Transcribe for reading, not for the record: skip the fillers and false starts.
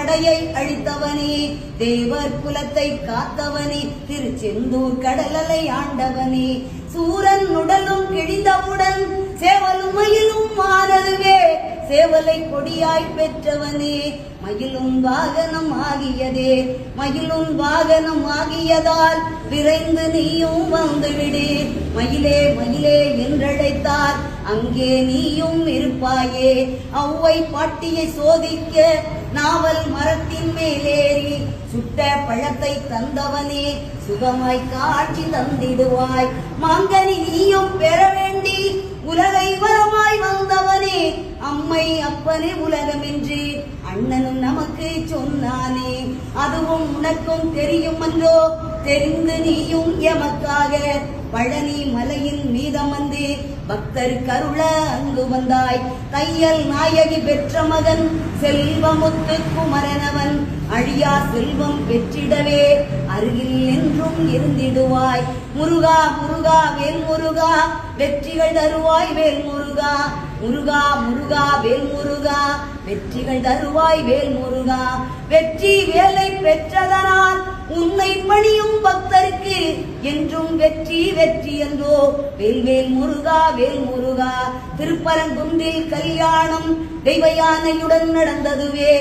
படையை அழித்தவனே, தேவர் குலத்தை காத்தவனே, திருச்செந்தூர் கடலலை ஆண்டவனே, சூரன் உடலும் கிழிந்தவுடன் சேவலும் மயிலும் மாறதுவே, சேவலை கொடியாய் பெற்றவனே, மயிலும் வாகனம் ஆகியதே, மயிலும் வாகனம் ஆகியதால் விரைந்து நீயும் வந்துவிடு, மயிலே மயிலே என்றழைத்தார் அங்கே நீயும் இருப்பாயே, ஔவை பாட்டியை சோதிக்க நாவல் மரத்தின் மேலேறி சுட்ட பழத்தை தந்தவனே, சுகமாய் காட்சி தந்திடுவாய், மாங்கனி நீயும் பெற வேண்டி உலகை வரமாய் வந்தவனே, அம்மை அப்பனே உலகமென்று அண்ணனும் நமக்கு சொன்னானே, அதுவும் உனக்கும் தெரியும் என்றோ, தெரிந்து நீயும் எமக்காக பழனி மலையின் மீதமந்து பக்தர் கருள அங்கு வந்தாய், தையல் நாயகி பெற்ற மகன் செல்வமுத்து குமரனவன் அழியா செல்வம் பெற்றிடவே அருகில் என்றும் இருந்திடுவாய், முருகா முருகா வேல் முருகா வெற்றிகள் தருவாய் வேல் முருகா, முருகா முருகா வேல் முருகா வெற்றிகள் தருவாய் வேல் முருகா, வெற்றி வேலை பெற்றதனால் உன்னை பணியும் பக்தருக்கு என்றும் வெற்றி வெற்றி என்றோ, வேல்வேல் முருகா வேல் முருகா. திருப்பரங்குன்றில் கல்யாணம் தெய்வ யானையுடன் நடந்ததுவே.